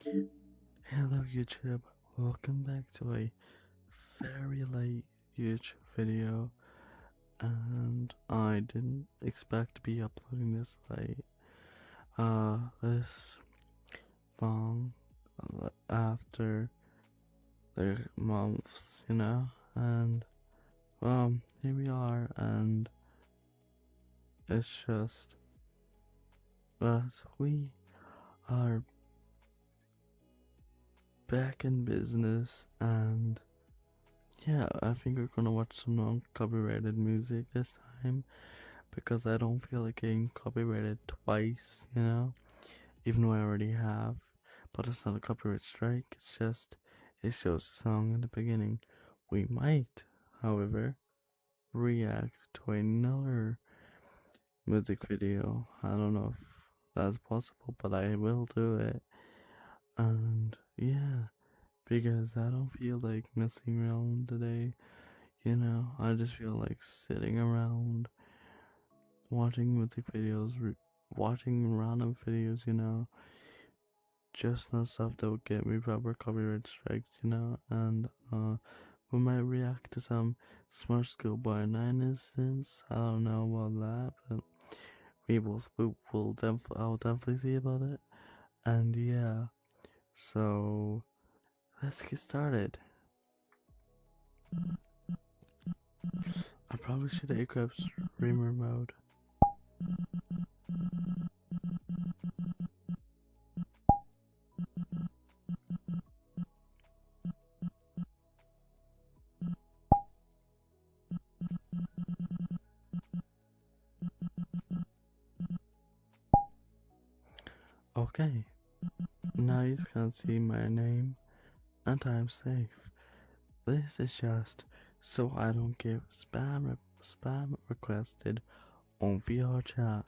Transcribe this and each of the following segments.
Hello YouTube, welcome back to a very late YouTube video, and I didn't expect to be uploading this late, this long after the months, and here we are, and it's just that we are back in business, and yeah, I think we're gonna watch some non-copyrighted music this time because I don't feel like getting copyrighted twice, even though I already have. But it's not a copyright strike, it's just it shows the song in the beginning. We might, however, react to another music video. I don't know if that's possible, but I will do it. And yeah, because I don't feel like messing around today. I just feel like sitting around watching music videos, watching random videos, just not stuff that would get me proper copyright strikes, and we might react to some Smart Schoolboy 9 incidents. I don't know about that, but I'll definitely see about it. And yeah, so let's get started. I probably should have equipped streamer mode. Okay, now you can see my name and I'm safe. This is just so I don't get spam requested on vrchat.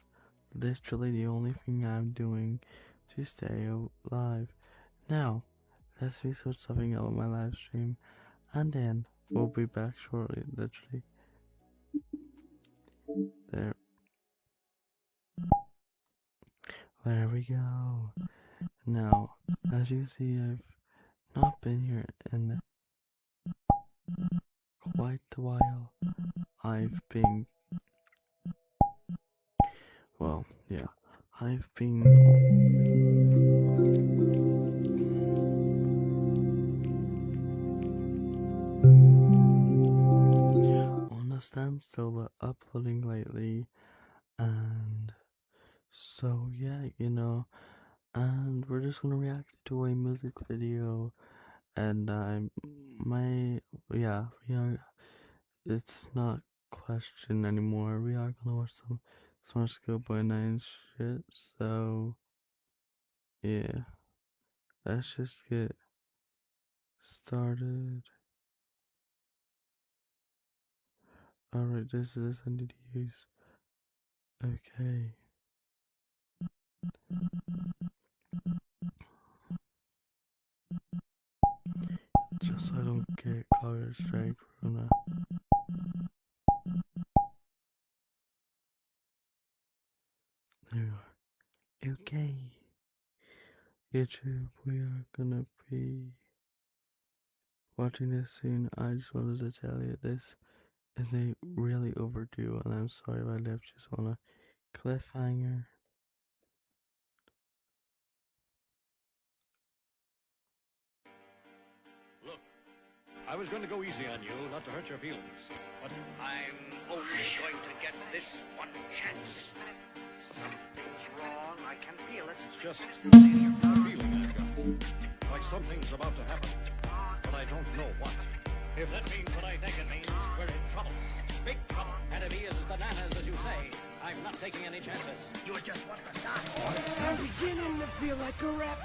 Literally the only thing I'm doing to stay alive. Now, let's research something on my live stream, and then we'll be back shortly. Literally. There we go. Now, as you see, I've not been here in quite a while. I've been on a standstill but uploading lately, and so yeah, and we're just gonna react to a music video, and we are, it's not question anymore, we are gonna watch some Smart Schoolboy 9 shit, so yeah, let's just get started. Alright, this is I need to use. Okay. Just so I don't get copyright strike from that. There we are. Okay. YouTube, we are gonna be watching this scene. I just wanted to tell you this is a really overdue, and I'm sorry if I left you on a cliffhanger. Look, I was going to go easy on you, not to hurt your feelings, but I'm only going to get this one chance. Something's wrong. I can feel it. It's just a feeling I've got. Like something's about to happen, but I don't know what. If that means what I think it means, we're in trouble. Big trouble. And if he is as bananas as you say, I'm not taking any chances. You just want to stop. I'm beginning to feel like a rap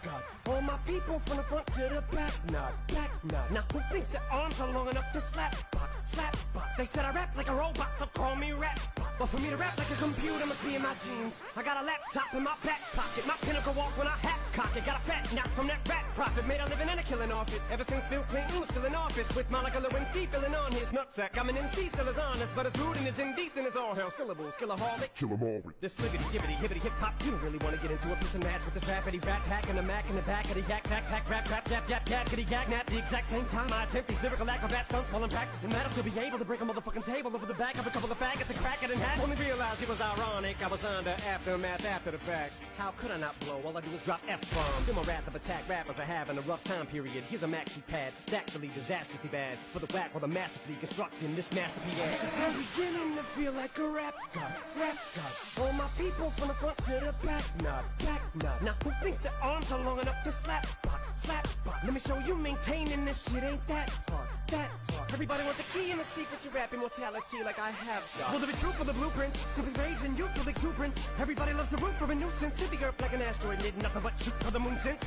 god. All my people from the front to the back, not back nut. Now who thinks their arms are long enough to slap box, slap box? They said I rap like a robot, so call me rap. But for me to rap like a computer must be in my genes. I got a laptop in my back pocket, my pinnacle walk when I hat cock it. Got a fat knock from that rat profit, made a living and a killing off it. Ever since Bill Clinton was still in office, with Monica Lewinsky filling on his nutsack. I'm an MC, still as honest, but as rude and as indecent as all hell. Syllables, killaholic, kill 'em all. This libbity, gibbity, hibbity, hip hop. You don't really want to get into a piss and match with this rappity rat pack and a mac in the back of the yak pack pack rap rap yap yap yap giddy gag at the exact same time. I attempt these lyrical acrobat stunts while I'm practicing that. I'll still be able to break a motherfucking table over the back of a couple of faggots and crack it in half. Only realized it was ironic. I was under aftermath after the fact. How could I not blow? All I do is drop F-bombs. Feel my wrath of attack rappers are having a rough time period. Here's a maxi pad. It's actually disastrously bad. For the whack while the masterfully constructing this masterpiece. I'm beginning to feel like a rap god. Rap god. All my people from the front to the back nut. Back nut. Now who thinks their arms are long enough to slap box? Slap box. Let me show you maintaining this shit ain't that hard. That hard. Everybody want the key and the secret to rap immortality like I have got. Will there be truth for the blueprint? Simply rage and youthful exuberance. Everybody loves to root for a nuisance. Hit the earth like an asteroid, need nothing but shoot for the moon since.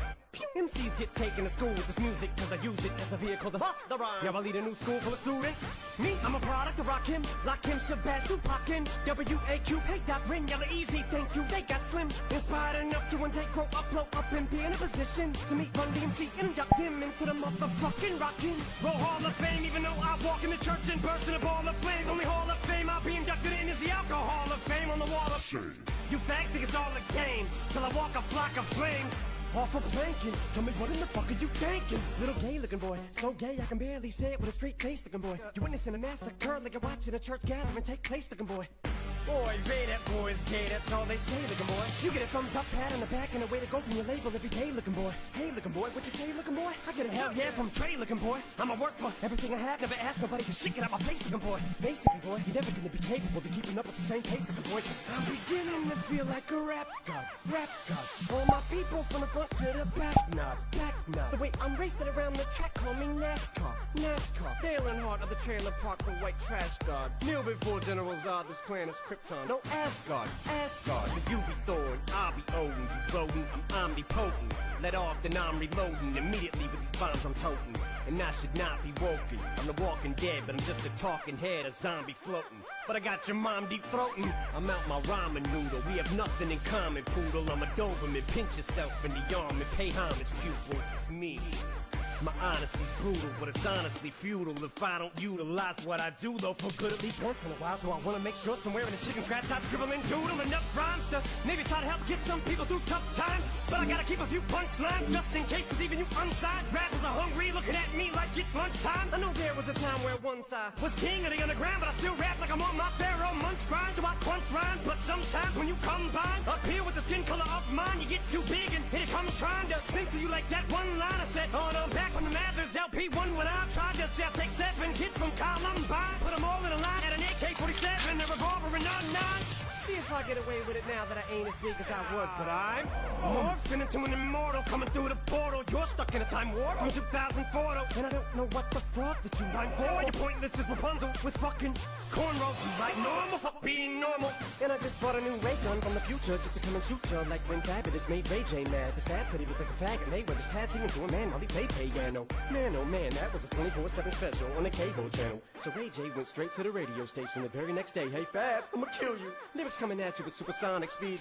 MCs get taken to school with this music, cause I use it as a vehicle to bust the rhyme. Now I lead a new school full of students. Me, I'm a product of Rakim, Lakim, Shabazz, Tupac, and W-A-Q. Hey, that ring, yellow easy, thank you. They got slim, inspired enough to one day grow up, blow up, and be in a position to meet Run DMC and induct him into the motherfucking Rockin' Roll Hall of Fame. Even though I walk in the church and burst in a ball of flames, only Hall of Fame I'll be inducted in is the Alcohol of Fame on the wall of shame. You fags think it's all a game, till I walk a flock of flames. Off of planking, tell me what in the fuck are you thinking? Little gay looking boy, so gay I can barely say it with a straight face looking boy. You witnessing a massacre like you're watching a church gathering take place looking boy. Boy, Ray, that boy's gay, that's all they say, looking boy. You get a thumbs up, pat on the back, and a way to go from your label every day, looking boy. Hey, looking boy, what you say, looking boy? I get a hell yeah from Trey, looking boy. I'ma work for everything I have, never ask nobody to shit it out my face, looking boy. Basically, boy, you're never gonna be capable of keeping up with the same pace, looking boy. Cause I'm beginning to feel like a rap god, rap god. All my people from the front to the back nut. The way I'm racing around the track, call me NASCAR, NASCAR. Dale Earnhardt of the trailer park, the white trash god. Kneel before General Zod, this planet's Krypton. No Asgard, Asgard. So you be Thor, I'll be Odin. You rodent, I'm omnipotent. Let off, then I'm reloading. Immediately with these bombs I'm toting. And I should not be woken. I'm the walking dead, but I'm just a talking head, a zombie floating. But I got your mom deep throating. I'm out my ramen noodle. We have nothing in common, poodle. I'm a Doberman. Pinch yourself in the arm and pay homage, pupil. It's me. My honesty's brutal, but it's honestly futile if I don't utilize what I do, though, for good at least once in a while. So I wanna make sure somewhere in the chicken scratch I scribble and doodle enough rhymes to maybe try to help get some people through tough times. But I gotta keep a few punchlines just in case, cause even you unsigned rappers are hungry, looking at me like it's lunchtime. I know there was a time where once I was king of the underground, but I still rap like I'm on my Pharaoh Munch grind. So I crunch rhymes, but sometimes when you combine up here with the skin color of mine, you get too big and here it comes trying to censor you like that one line I said on the back from the Mathers LP1 when I tried to sell. Take 7 kids from Columbine, put them all in a line at an AK-47, a revolver and a 9. See if I get away with it now that I ain't as big as I was, but I'm morphing into an immortal coming through the portal. You're stuck in a time warp from 2004 though, and I don't know what the fuck that you rhyme for. You're pointless as Rapunzel with fucking cornrows. You like normal, fuck being normal. And I just bought a new ray gun from the future just to come and shoot you like when Fabulous made Ray J mad. This fat said he looked like a faggot, and they were this pads he into a man while he played piano. Man, oh man, that was a 24/7 special on the cable channel. So Ray J went straight to the radio station the very next day. Hey Fab, I'ma kill you. Lyrics coming at you with supersonic speed.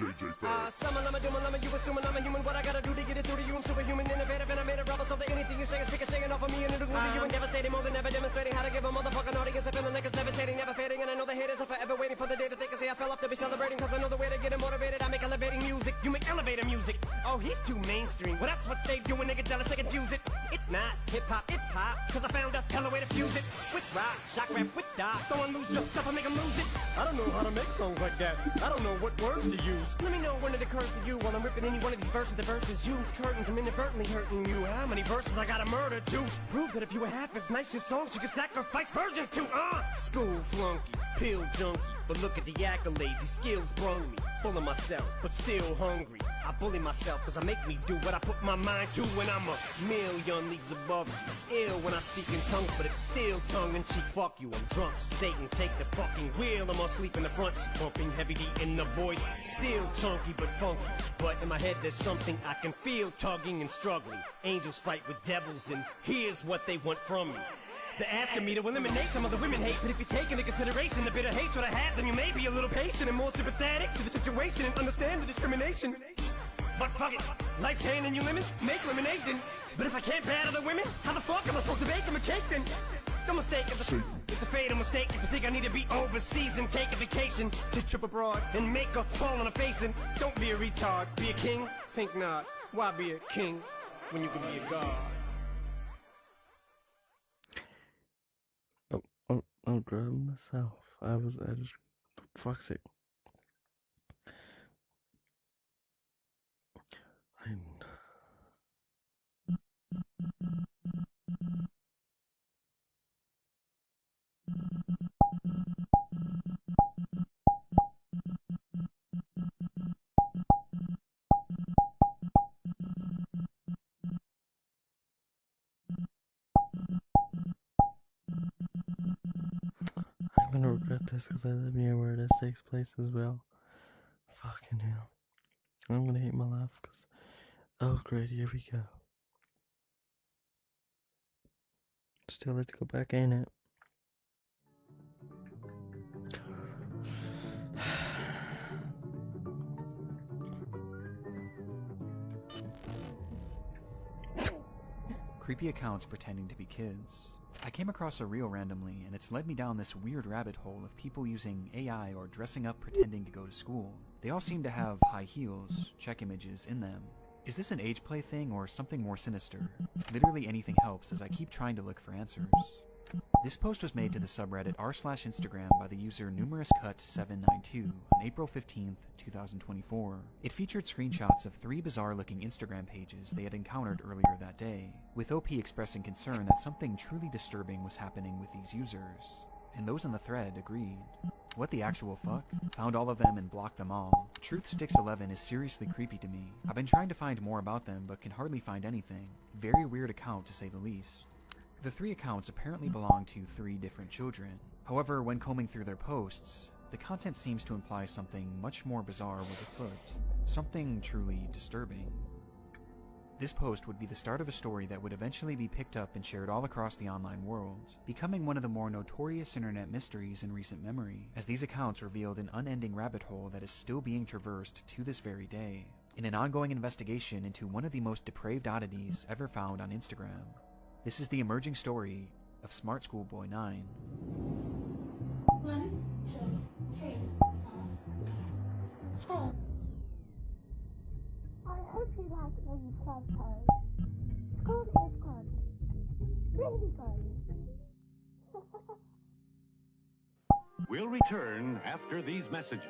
Summon, I'm a doom, I'm a you assuming I'm a human. What I gotta do to get it through to you? I'm superhuman, innovative, and I made a rubber so that anything you say is speaking, shaking off of me and it'll glue to you and devastating more than ever, demonstrating how to give a motherfucking audience a feeling like it's levitating, never fading. And I know the haters are forever waiting for the day that they can say I fell off to be celebrating, cause I know the way to get it motivated. I make elevating music, you make elevator music. Oh, he's too mainstream. Well, that's what they do when they get jealous, they confuse it. It's not hip-hop, it's pop, cause I found a hella way to fuse it. With rock, shock rap, with dot, go and lose yourself and make them lose it. I don't know how to make songs like that. I don't know what words to use. Let me know when it occurs to you while I'm ripping any one of these verses. The verses use curtains, I'm inadvertently hurting you. How many verses I gotta murder to prove that if you were half as nice as songs you could sacrifice virgins to? School flunky, pill junkie, but look at the accolades, these skills brung me. Full of myself, but still hungry. I bully myself cause I make me do what I put my mind to when I'm a million leagues above. Ill when I speak in tongues, but it's still tongue-in-cheek. Fuck you, I'm drunk, so Satan take the fucking wheel. I'm asleep in the front seat, pumping heavy D in the voice. Still chunky but funky, but in my head there's something I can feel tugging and struggling. Angels fight with devils and here's what they want from me. They're asking me to eliminate some of the women hate, but if you take into consideration the bitter hatred I have, then you may be a little patient and more sympathetic to the situation and understand the discrimination. But fuck it, life's handing you lemons, make lemonade then. But if I can't battle the women, how the fuck am I supposed to bake them a cake then? No mistake, it's a fatal mistake if you think I need to be overseas and take a vacation to trip abroad and make a fall on a face. And don't be a retard, be a king, think not. Why be a king when you can be a god? I'll grab myself. I just, for fuck's sake. I'm gonna regret this because I live near where this takes place as well. Fucking hell. I'm gonna hate my life because. Oh, great, here we go. Still have to go back in it. Creepy accounts pretending to be kids. I came across a reel randomly, and it's led me down this weird rabbit hole of people using AI or dressing up pretending to go to school. They all seem to have high heels, check images in them. Is this an age play thing or something more sinister? Literally anything helps as I keep trying to look for answers. This post was made to the subreddit r/Instagram by the user numerouscut792 on April 15th, 2024. It featured screenshots of 3 bizarre-looking Instagram pages they had encountered earlier that day, with OP expressing concern that something truly disturbing was happening with these users. And those in the thread agreed. What the actual fuck? Found all of them and blocked them all. Truthsticks11 is seriously creepy to me. I've been trying to find more about them but can hardly find anything. Very weird account to say the least. The 3 accounts apparently belong to 3 different children. However, when combing through their posts, the content seems to imply something much more bizarre was afoot. Something truly disturbing. This post would be the start of a story that would eventually be picked up and shared all across the online world, becoming one of the more notorious internet mysteries in recent memory, as these accounts revealed an unending rabbit hole that is still being traversed to this very day, in an ongoing investigation into one of the most depraved oddities ever found on Instagram. This is the emerging story of Smart Schoolboy 9. 1, 2, 3, 4. I hope you like these photos. Good is good. Really good. We'll return after these messages.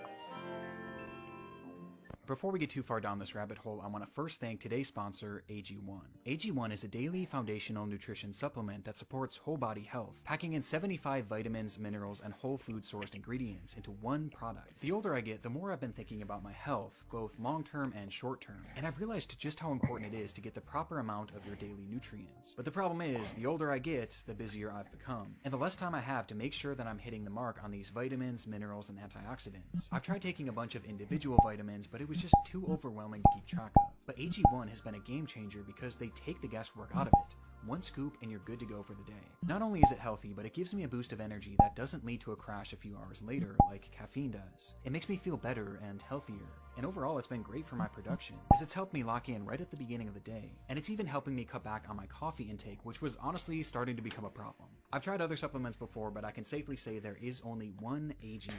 Before we get too far down this rabbit hole, I want to first thank today's sponsor, AG1. AG1 is a daily foundational nutrition supplement that supports whole body health, packing in 75 vitamins, minerals, and whole food sourced ingredients into one product. The older I get, the more I've been thinking about my health, both long-term and short-term, and I've realized just how important it is to get the proper amount of your daily nutrients. But the problem is, the older I get, the busier I've become, and the less time I have to make sure that I'm hitting the mark on these vitamins, minerals, and antioxidants. I've tried taking a bunch of individual vitamins, but it was just too overwhelming to keep track of. But AG1 has been a game changer because they take the guesswork out of it. One scoop and you're good to go for the day. Not only is it healthy, but it gives me a boost of energy that doesn't lead to a crash a few hours later like caffeine does. It makes me feel better and healthier. And overall, it's been great for my production, as it's helped me lock in right at the beginning of the day. And it's even helping me cut back on my coffee intake, which was honestly starting to become a problem. I've tried other supplements before, but I can safely say there is only one AG1.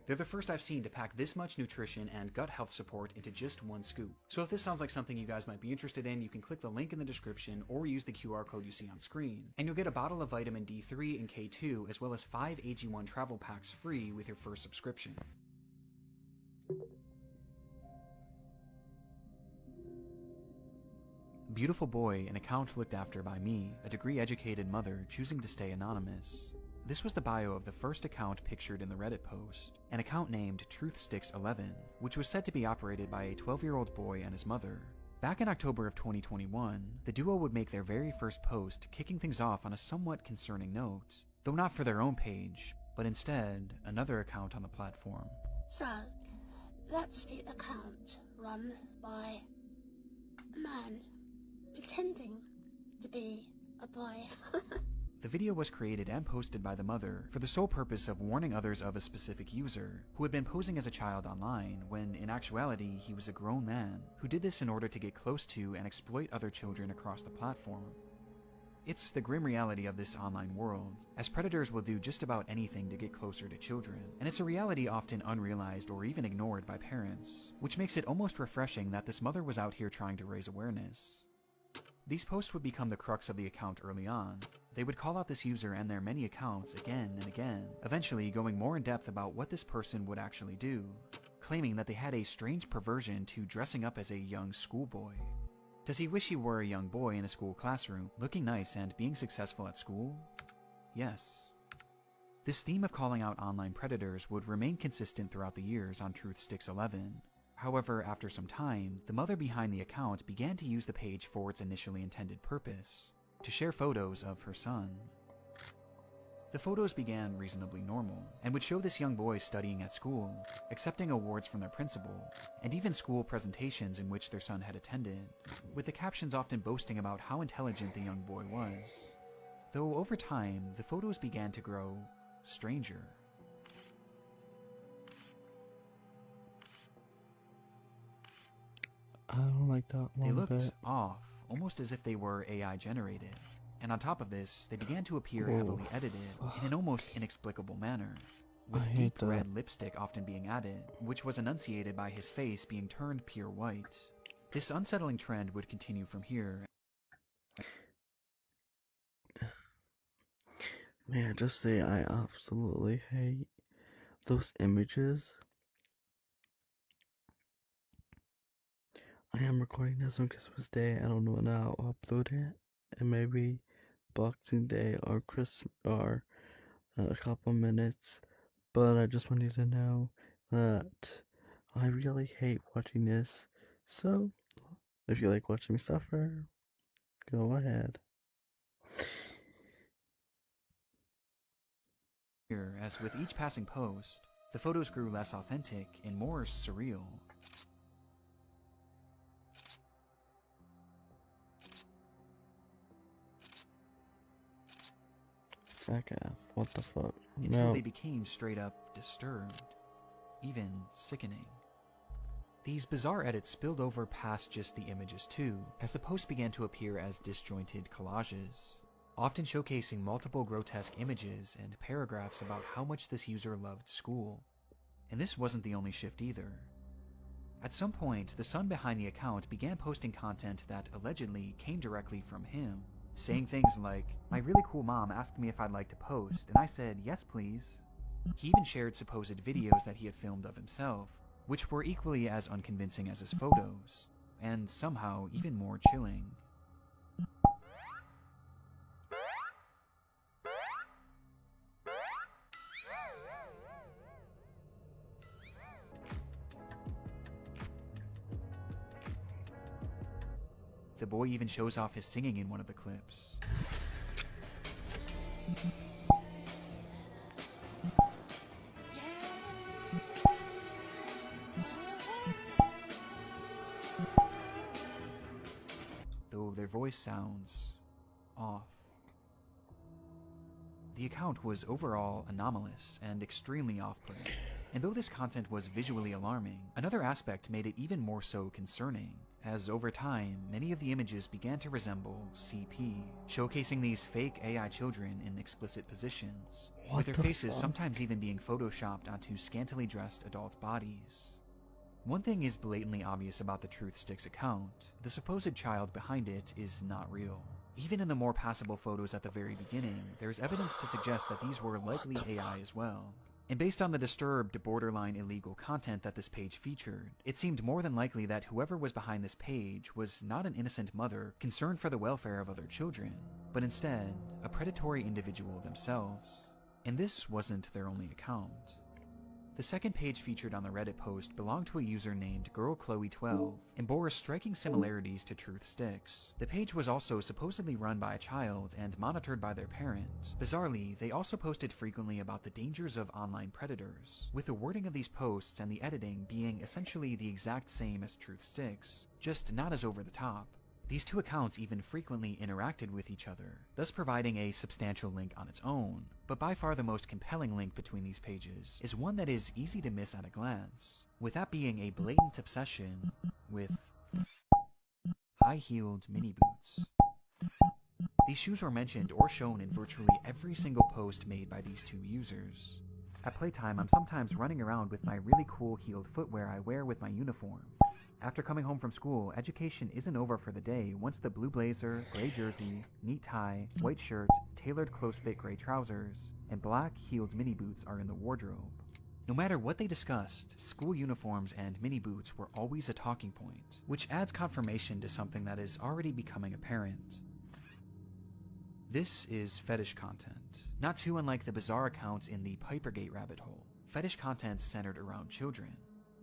They're the first I've seen to pack this much nutrition and gut health support into just one scoop. So if this sounds like something you guys might be interested in, you can click the link in the description or use the QR code you see on screen. And you'll get a bottle of vitamin D3 and K2, as well as 5 AG1 travel packs free with your first subscription. Beautiful boy, an account looked after by me, a degree-educated mother choosing to stay anonymous. This was the bio of the first account pictured in the Reddit post, an account named TruthSticks11, which was said to be operated by a 12-year-old boy and his mother. Back in October of 2021, the duo would make their very first post, kicking things off on a somewhat concerning note, though not for their own page, but instead another account on the platform. So, that's the account run by a man pretending to be a boy. The video was created and posted by the mother for the sole purpose of warning others of a specific user who had been posing as a child online when in actuality he was a grown man who did this in order to get close to and exploit other children across the platform. It's the grim reality of this online world, as predators will do just about anything to get closer to children, and it's a reality often unrealized or even ignored by parents, which makes it almost refreshing that this mother was out here trying to raise awareness. These posts would become the crux of the account early on. They would call out this user and their many accounts again and again, eventually going more in depth about what this person would actually do, claiming that they had a strange perversion to dressing up as a young schoolboy. Does he wish he were a young boy in a school classroom, looking nice and being successful at school? Yes. This theme of calling out online predators would remain consistent throughout the years on TruthSticks11. However, after some time, the mother behind the account began to use the page for its initially intended purpose, to share photos of her son. The photos began reasonably normal, and would show this young boy studying at school, accepting awards from their principal, and even school presentations in which their son had attended, with the captions often boasting about how intelligent the young boy was. Though over time, the photos began to grow stranger. I don't like that one. They looked off, almost as if they were AI generated. And on top of this, they began to appear heavily edited in an almost inexplicable manner, with deep red lipstick often being added, which was enunciated by his face being turned pure white. This unsettling trend would continue from here. May I just say I absolutely hate those images. I am recording this on Christmas Day. I don't know when I'll upload it. And maybe Boxing Day or Christmas or a couple minutes. But I just want you to know that I really hate watching this. So, if you like watching me suffer, go ahead. As with each passing post, the photos grew less authentic and more surreal. Back off. What the fuck? Until they became straight up disturbed, even sickening. These bizarre edits spilled over past just the images too, as the posts began to appear as disjointed collages, often showcasing multiple grotesque images and paragraphs about how much this user loved school. And this wasn't the only shift either. At some point, the son behind the account began posting content that allegedly came directly from him, saying things like, "My really cool mom asked me if I'd like to post, and I said, yes please." He even shared supposed videos that he had filmed of himself, which were equally as unconvincing as his photos, and somehow even more chilling. The boy even shows off his singing in one of the clips. Though their voice sounds off. The account was overall anomalous and extremely off-putting. And though this content was visually alarming, another aspect made it even more so concerning, as over time, many of the images began to resemble CP, showcasing these fake AI children in explicit positions, with their faces sometimes even being photoshopped onto scantily dressed adult bodies. One thing is blatantly obvious about the TruthSticks account: the supposed child behind it is not real. Even in the more passable photos at the very beginning, there is evidence to suggest that these were likely AI as well. And based on the disturbed, borderline illegal content that this page featured, it seemed more than likely that whoever was behind this page was not an innocent mother concerned for the welfare of other children, but instead, a predatory individual themselves. And this wasn't their only account. The second page featured on the Reddit post belonged to a user named GirlChloe12 and bore striking similarities to Truth Sticks. The page was also supposedly run by a child and monitored by their parent. Bizarrely, they also posted frequently about the dangers of online predators, with the wording of these posts and the editing being essentially the exact same as Truth Sticks, just not as over the top. These two accounts even frequently interacted with each other, thus providing a substantial link on its own. But by far the most compelling link between these pages is one that is easy to miss at a glance, with that being a blatant obsession with high-heeled mini boots. These shoes were mentioned or shown in virtually every single post made by these two users. At playtime, I'm sometimes running around with my really cool heeled footwear I wear with my uniform. After coming home from school, education isn't over for the day once the blue blazer, gray jersey, neat tie, white shirt, tailored close-fit gray trousers, and black heeled mini boots are in the wardrobe. No matter what they discussed, school uniforms and mini boots were always a talking point, which adds confirmation to something that is already becoming apparent. This is fetish content, not too unlike the bizarre accounts in the Pipergate rabbit hole. Fetish content centered around children.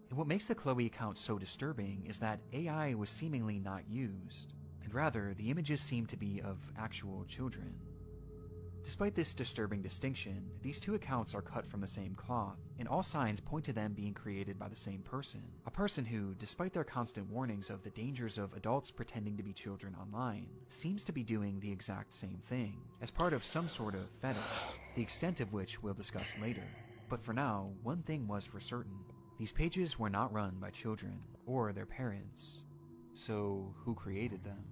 And what makes the Chloe account so disturbing is that AI was seemingly not used, and rather the images seem to be of actual children. Despite this disturbing distinction, these two accounts are cut from the same cloth, and all signs point to them being created by the same person. A person who, despite their constant warnings of the dangers of adults pretending to be children online, seems to be doing the exact same thing, as part of some sort of fetish, the extent of which we'll discuss later. But for now, one thing was for certain. These pages were not run by children, or their parents. So, who created them?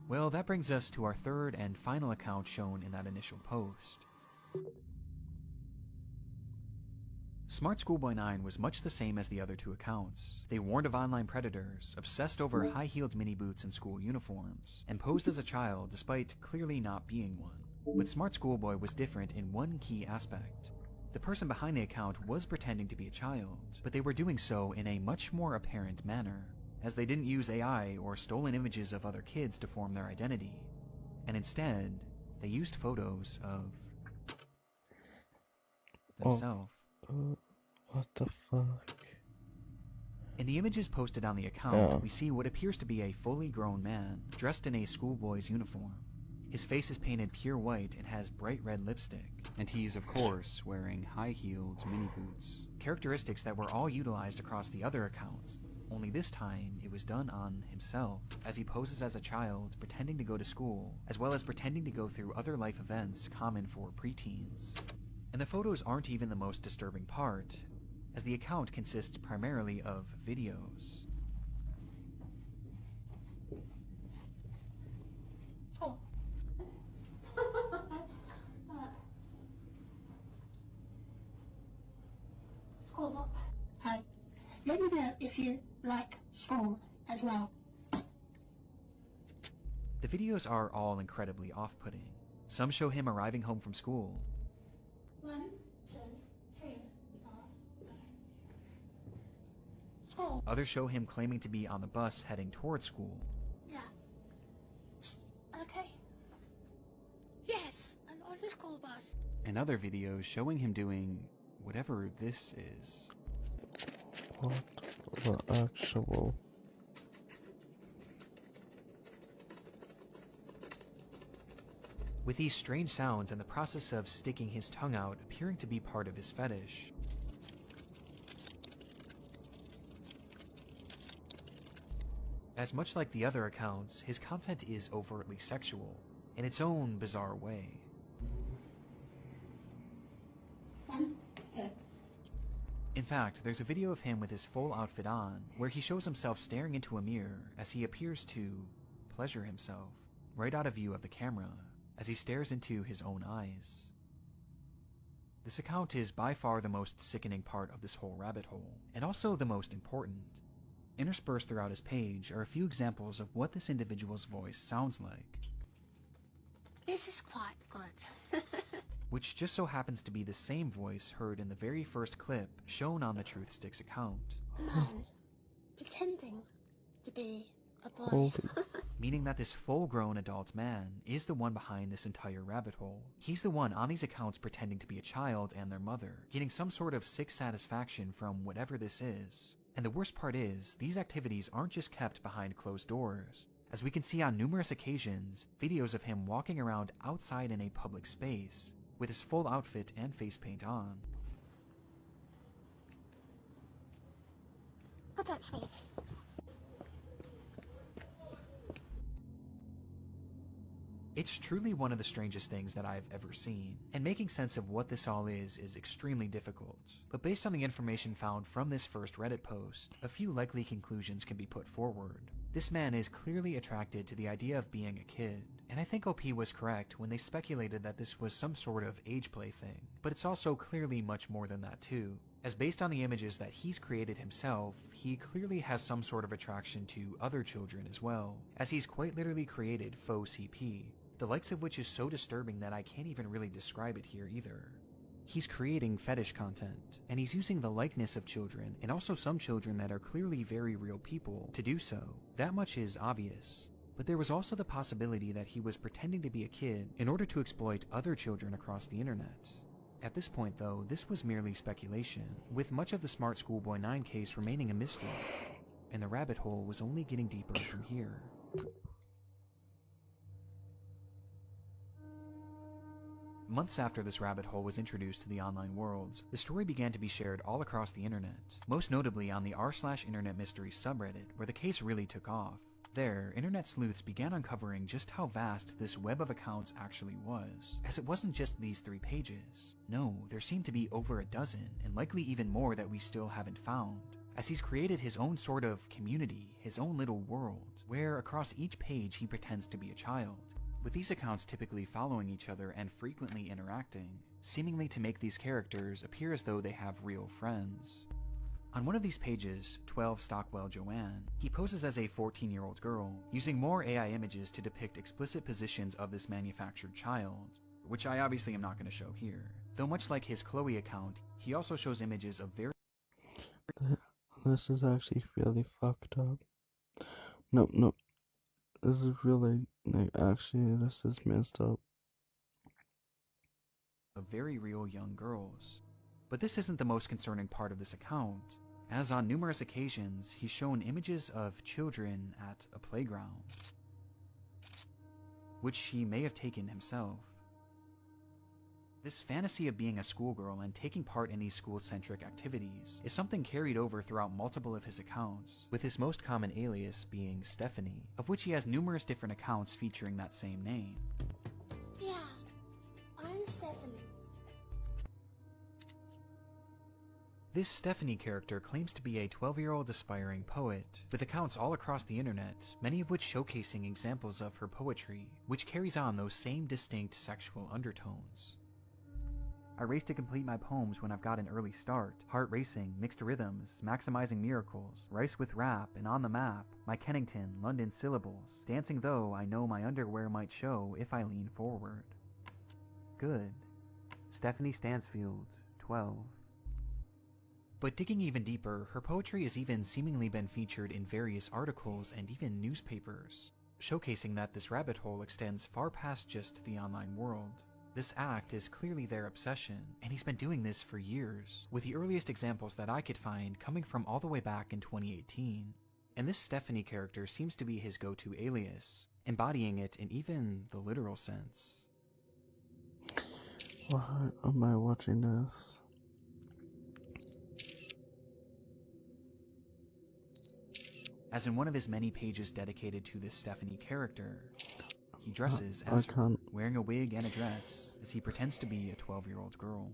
Well, that brings us to our third and final account shown in that initial post. Smart Schoolboy 9 was much the same as the other two accounts. They warned of online predators, obsessed over high-heeled mini boots and school uniforms, and posed as a child despite clearly not being one. But Smart Schoolboy was different in one key aspect. The person behind the account was pretending to be a child, but they were doing so in a much more apparent manner, as they didn't use AI or stolen images of other kids to form their identity, and instead, they used photos of themselves. What the fuck? In the images posted on the account, we see what appears to be a fully grown man, dressed in a schoolboy's uniform. His face is painted pure white and has bright red lipstick, and he's of course wearing high-heeled mini boots, characteristics that were all utilized across the other accounts, only this time it was done on himself, as he poses as a child pretending to go to school, as well as pretending to go through other life events common for preteens. And the photos aren't even the most disturbing part, as the account consists primarily of videos. Let me know if you like school as well. The videos are all incredibly off-putting. Some show him arriving home from school. 1, 2, 3, 4, 5. School. Others show him claiming to be on the bus heading towards school. Yeah. Okay. Yes, I'm on the school bus. And other videos showing him doing whatever this is. What the actual? With these strange sounds and the process of sticking his tongue out appearing to be part of his fetish. As much like the other accounts, his content is overtly sexual, in its own bizarre way. In fact, there's a video of him with his full outfit on, where he shows himself staring into a mirror as he appears to pleasure himself, right out of view of the camera, as he stares into his own eyes. This account is by far the most sickening part of this whole rabbit hole, and also the most important. Interspersed throughout his page are a few examples of what this individual's voice sounds like. This is quite good. Which just so happens to be the same voice heard in the very first clip shown on the Truth Sticks account. A man pretending to be a boy. Holy meaning that this full-grown adult man is the one behind this entire rabbit hole. He's the one on these accounts pretending to be a child and their mother, getting some sort of sick satisfaction from whatever this is. And the worst part is, these activities aren't just kept behind closed doors. As we can see on numerous occasions, videos of him walking around outside in a public space, with his full outfit and face paint on. I can't see. It's truly one of the strangest things that I've ever seen, and making sense of what this all is extremely difficult. But based on the information found from this first Reddit post, a few likely conclusions can be put forward. This man is clearly attracted to the idea of being a kid, and I think OP was correct when they speculated that this was some sort of age play thing, but it's also clearly much more than that too. As based on the images that he's created himself, he clearly has some sort of attraction to other children as well, as he's quite literally created faux CP, the likes of which is so disturbing that I can't even really describe it here either. He's creating fetish content, and he's using the likeness of children, and also some children that are clearly very real people, to do so. That much is obvious. But there was also the possibility that he was pretending to be a kid in order to exploit other children across the internet. At this point though, this was merely speculation, with much of the Smart Schoolboy 9 case remaining a mystery, and the rabbit hole was only getting deeper from here. Months after this rabbit hole was introduced to the online world, the story began to be shared all across the internet, most notably on the r/internet mysteries subreddit, where the case really took off. There, internet sleuths began uncovering just how vast this web of accounts actually was, as it wasn't just these 3 pages. No, there seemed to be over a dozen, and likely even more that we still haven't found, as he's created his own sort of community, his own little world, where across each page he pretends to be a child, with these accounts typically following each other and frequently interacting, seemingly to make these characters appear as though they have real friends. On one of these pages, 12 Stockwell Joanne, he poses as a 14-year-old girl, using more AI images to depict explicit positions of this manufactured child, which I obviously am not going to show here. Though much like his Chloe account, he also shows images of very... This is actually fairly fucked up. No. This is really, actually, this is messed up. of very real young girls. But this isn't the most concerning part of this account, as on numerous occasions he's shown images of children at a playground, which he may have taken himself. This fantasy of being a schoolgirl and taking part in these school-centric activities is something carried over throughout multiple of his accounts, with his most common alias being Stephanie, of which he has numerous different accounts featuring that same name. Yeah, I'm Stephanie. This Stephanie character claims to be a 12-year-old aspiring poet, with accounts all across the internet, many of which showcasing examples of her poetry, which carries on those same distinct sexual undertones. I race to complete my poems when I've got an early start, heart racing, mixed rhythms, maximizing miracles, rice with rap, and on the map, my Kennington, London syllables, dancing though I know my underwear might show if I lean forward. Good. Stephanie Stansfield, 12. But digging even deeper, her poetry has even seemingly been featured in various articles and even newspapers, showcasing that this rabbit hole extends far past just the online world. This act is clearly their obsession, and he's been doing this for years, with the earliest examples that I could find coming from all the way back in 2018. And this Stephanie character seems to be his go-to alias, embodying it in even the literal sense. Why am I watching this? As in one of his many pages dedicated to this Stephanie character, he dresses as her, wearing a wig and a dress, as he pretends to be a 12-year-old girl.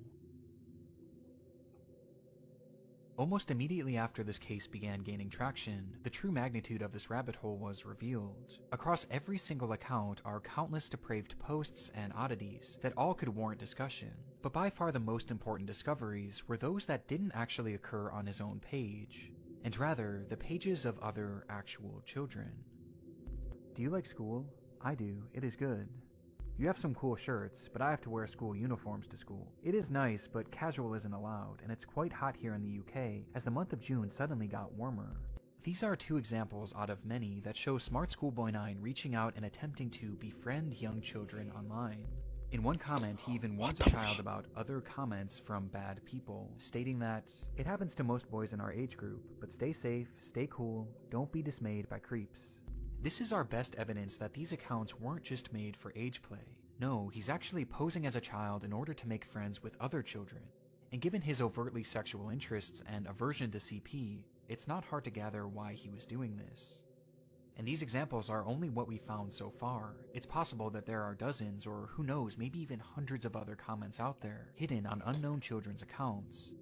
Almost immediately after this case began gaining traction, the true magnitude of this rabbit hole was revealed. Across every single account are countless depraved posts and oddities that all could warrant discussion, but by far the most important discoveries were those that didn't actually occur on his own page, and rather the pages of other actual children. Do you like school? I do. It is good. You have some cool shirts, but I have to wear school uniforms to school. It is nice, but casual isn't allowed, and it's quite hot here in the UK, as the month of June suddenly got warmer. These are two examples out of many that show Smart Schoolboy 9 reaching out and attempting to befriend young children online. In one comment, he even warns a child about other comments from bad people, stating that, "It happens to most boys in our age group, but stay safe, stay cool, don't be dismayed by creeps." This is our best evidence that these accounts weren't just made for age play. No, he's actually posing as a child in order to make friends with other children. And given his overtly sexual interests and aversion to CP, it's not hard to gather why he was doing this. And these examples are only what we found so far. It's possible that there are dozens, or who knows, maybe even hundreds of other comments out there, hidden on unknown children's accounts.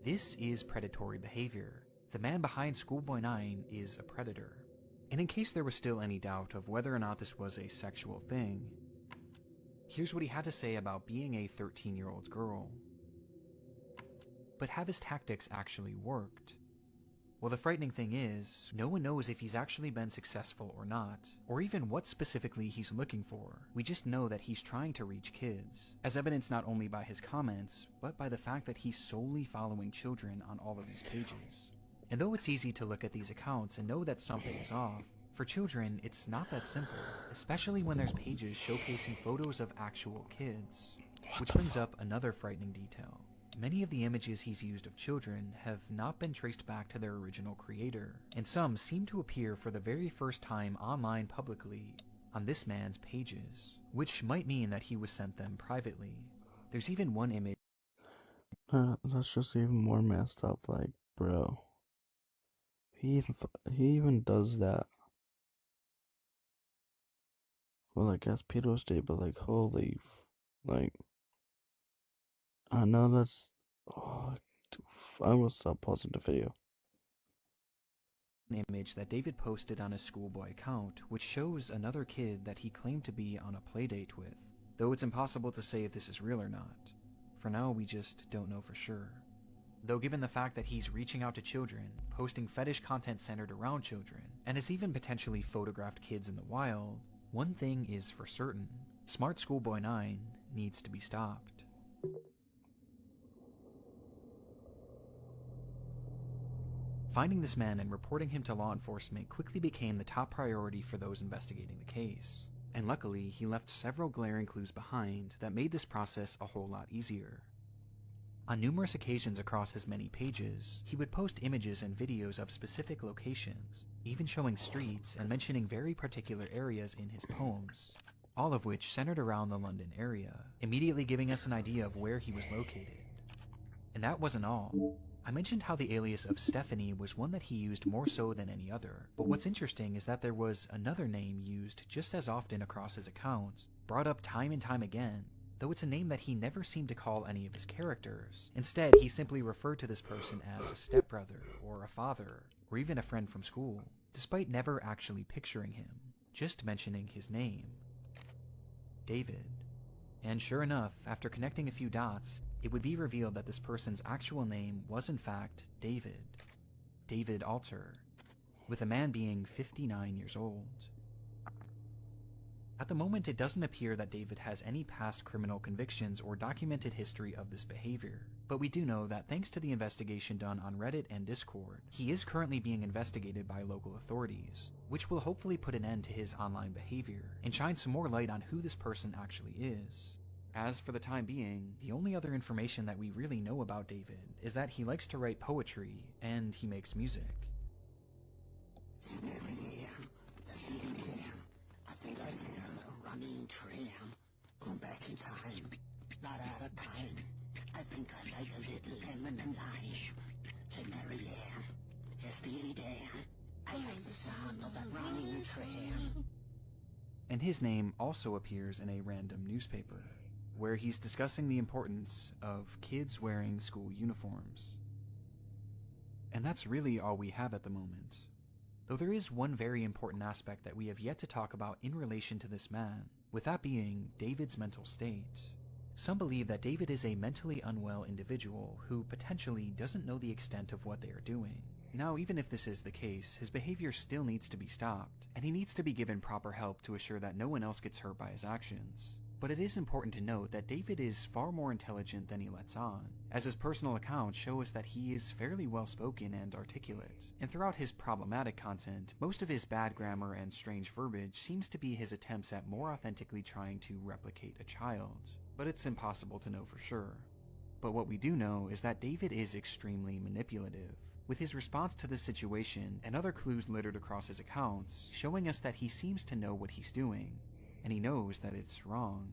This is predatory behavior. The man behind Schoolboy 9 is a predator. And in case there was still any doubt of whether or not this was a sexual thing, here's what he had to say about being a 13-year-old girl. But have his tactics actually worked? Well, the frightening thing is, no one knows if he's actually been successful or not, or even what specifically he's looking for. We just know that he's trying to reach kids, as evidenced not only by his comments, but by the fact that he's solely following children on all of these pages. And though it's easy to look at these accounts and know that something is off, for children, it's not that simple, especially when there's pages showcasing photos of actual kids. Which brings up another frightening detail. Many of the images he's used of children have not been traced back to their original creator, and some seem to appear for the very first time online publicly on this man's pages, which might mean that he was sent them privately. There's even one image. That's just even more messed up. Like, bro, he even does that. Well, I guess Pedo's Day, but like, holy, like, I know that's. Oh, I will stop pausing the video. An image that David posted on his schoolboy account, which shows another kid that he claimed to be on a playdate with, though it's impossible to say if this is real or not. For now, we just don't know for sure. Though given the fact that he's reaching out to children, posting fetish content centered around children, and has even potentially photographed kids in the wild, one thing is for certain: Smart Schoolboy 9 needs to be stopped. Finding this man and reporting him to law enforcement quickly became the top priority for those investigating the case. And luckily, he left several glaring clues behind that made this process a whole lot easier. On numerous occasions across his many pages, he would post images and videos of specific locations, even showing streets and mentioning very particular areas in his poems, all of which centered around the London area, immediately giving us an idea of where he was located. And that wasn't all. I mentioned how the alias of Stephanie was one that he used more so than any other, but what's interesting is that there was another name used just as often across his accounts, brought up time and time again, though it's a name that he never seemed to call any of his characters. Instead, he simply referred to this person as a stepbrother, or a father, or even a friend from school, despite never actually picturing him, just mentioning his name. David. And sure enough, after connecting a few dots, it would be revealed that this person's actual name was in fact David. David Alter, with the man being 59 years old. At the moment, it doesn't appear that David has any past criminal convictions or documented history of this behavior, but we do know that thanks to the investigation done on Reddit and Discord, he is currently being investigated by local authorities, which will hopefully put an end to his online behavior and shine some more light on who this person actually is. As for the time being, the only other information that we really know about David is that he likes to write poetry and he makes music. I think I hear a running tram going back in time, not out of time. I think I like a little emenem life. Say Mary Ann, yes, Steely Dan. I like the sound of that running tram. And his name also appears in a random newspaper, where he's discussing the importance of kids wearing school uniforms. And that's really all we have at the moment. Though there is one very important aspect that we have yet to talk about in relation to this man, with that being David's mental state. Some believe that David is a mentally unwell individual who potentially doesn't know the extent of what they are doing. Now, even if this is the case, his behavior still needs to be stopped, and he needs to be given proper help to assure that no one else gets hurt by his actions. But it is important to note that David is far more intelligent than he lets on, as his personal accounts show us that he is fairly well-spoken and articulate. And throughout his problematic content, most of his bad grammar and strange verbiage seems to be his attempts at more authentically trying to replicate a child. But it's impossible to know for sure. But what we do know is that David is extremely manipulative, with his response to the situation and other clues littered across his accounts showing us that he seems to know what he's doing, and he knows that it's wrong.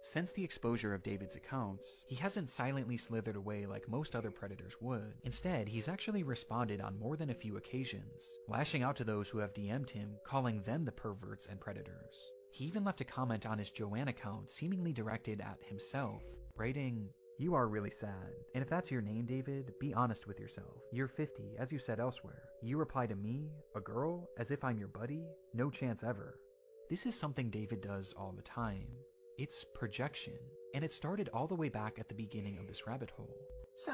Since the exposure of David's accounts, he hasn't silently slithered away like most other predators would. Instead, he's actually responded on more than a few occasions, lashing out to those who have DM'd him, calling them the perverts and predators. He even left a comment on his Joanne account seemingly directed at himself, writing, "You are really sad, and if that's your name, David, be honest with yourself. You're 50, as you said elsewhere. You reply to me, a girl, as if I'm your buddy? No chance ever." This is something David does all the time. It's projection, and it started all the way back at the beginning of this rabbit hole. So,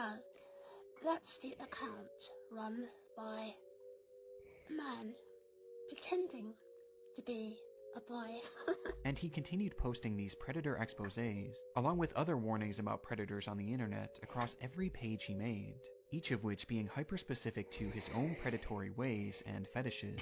that's the account run by a man pretending to be a boy. And he continued posting these predator exposés, along with other warnings about predators on the internet across every page he made, each of which being hyper-specific to his own predatory ways and fetishes.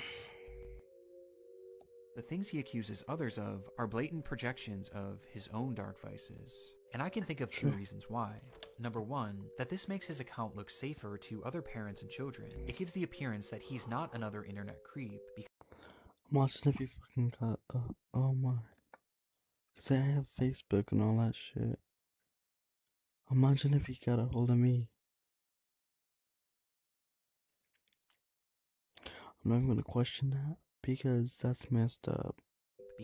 The things he accuses others of are blatant projections of his own dark vices. And I can think of two reasons why. Number one, that this makes his account look safer to other parents and children. It gives the appearance that he's not another internet creep. Imagine if you fucking got, oh my. Say I have Facebook and all that shit. Imagine if he got a hold of me. I'm not even gonna question that, because that's messed up.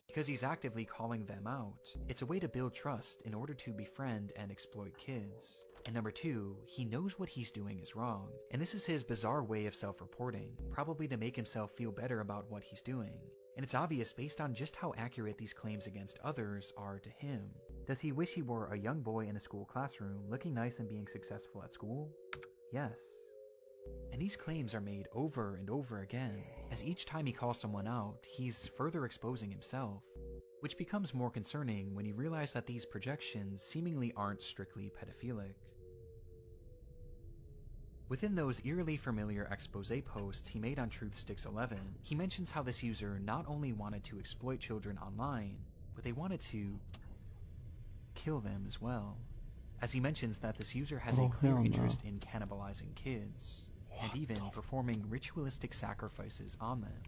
Because he's actively calling them out. It's a way to build trust in order to befriend and exploit kids. And number two, he knows what he's doing is wrong, and this is his bizarre way of self-reporting, probably to make himself feel better about what he's doing. And it's obvious based on just how accurate these claims against others are to him. Does he wish he were a young boy in a school classroom, looking nice and being successful at school? Yes. And these claims are made over and over again, as each time he calls someone out, he's further exposing himself. Which becomes more concerning when you realize that these projections seemingly aren't strictly pedophilic. Within those eerily familiar expose posts he made on TruthSticks11, he mentions how this user not only wanted to exploit children online, but they wanted to kill them as well. As he mentions that this user has a clear interest in cannibalizing kids, and even performing ritualistic sacrifices on them.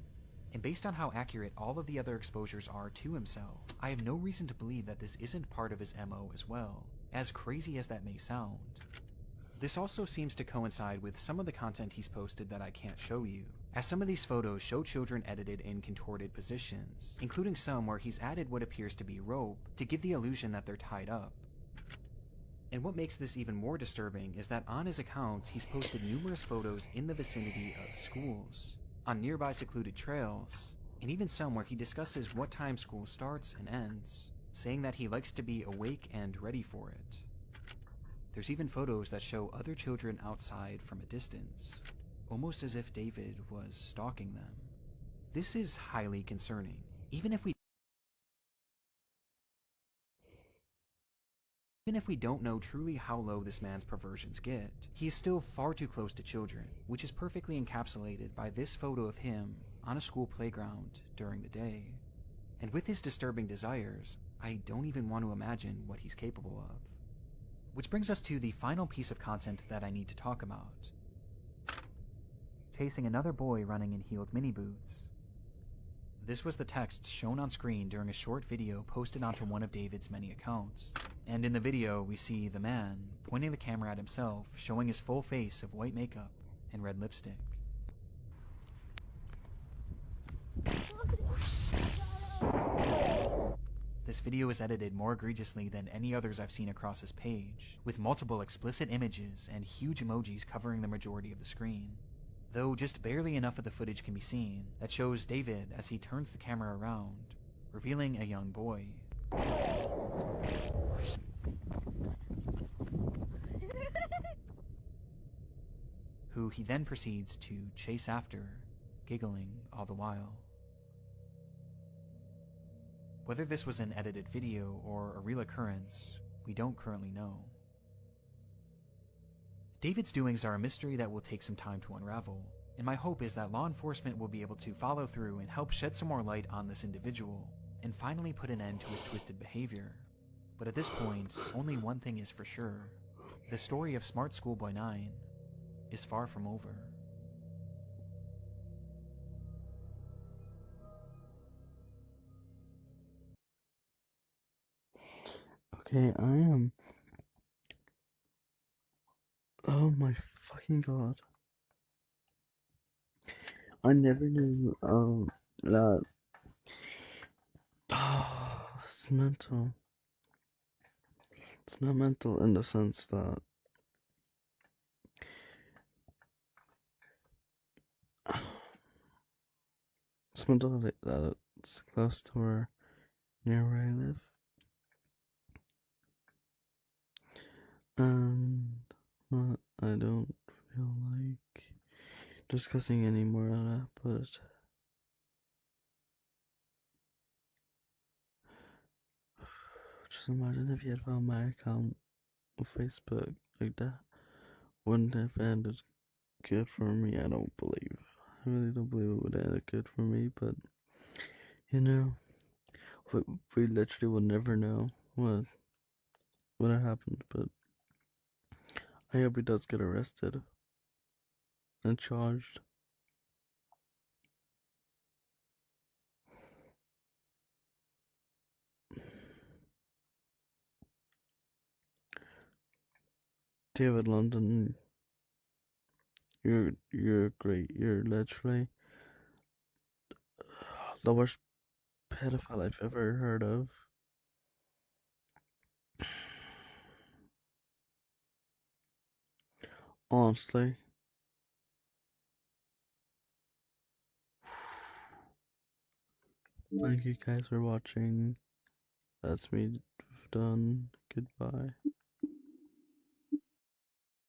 And based on how accurate all of the other exposures are to himself, I have no reason to believe that this isn't part of his MO as well, as crazy as that may sound. This also seems to coincide with some of the content he's posted that I can't show you, as some of these photos show children edited in contorted positions, including some where he's added what appears to be rope to give the illusion that they're tied up. And what makes this even more disturbing is that on his accounts he's posted numerous photos in the vicinity of schools, on nearby secluded trails, and even some where he discusses what time school starts and ends, saying that he likes to be awake and ready for it. There's even photos that show other children outside from a distance, almost as if David was stalking them. This is highly concerning, even if we don't know truly how low this man's perversions get. He is still far too close to children, which is perfectly encapsulated by this photo of him on a school playground during the day. And with his disturbing desires, I don't even want to imagine what he's capable of. Which brings us to the final piece of content that I need to talk about. Chasing another boy running in heeled mini boots. This was the text shown on screen during a short video posted onto one of David's many accounts. And in the video, we see the man pointing the camera at himself, showing his full face of white makeup and red lipstick. This video is edited more egregiously than any others I've seen across his page, with multiple explicit images and huge emojis covering the majority of the screen. Though just barely enough of the footage can be seen that shows David as he turns the camera around, revealing a young boy. Who he then proceeds to chase after, giggling all the while. Whether this was an edited video or a real occurrence, we don't currently know. David's doings are a mystery that will take some time to unravel, and my hope is that law enforcement will be able to follow through and help shed some more light on this individual, and finally put an end to his twisted behavior. But at this point, only one thing is for sure. The story of Smart Schoolboy 9 is far from over. Okay, I am. Oh my fucking god. I never knew, that. It's mental. It's not mental in the sense that it's mental that it's close to near where I live. And I don't feel like discussing any more of that, but just imagine if you had found my account on Facebook like that. Wouldn't have ended good for me, I don't believe. I really don't believe it would end it good for me, but you know, we literally will never know what happened, but I hope he does get arrested and charged. David London, you're great. You're literally the worst pedophile I've ever heard of. Honestly. Thank you guys for watching. That's me done. Goodbye.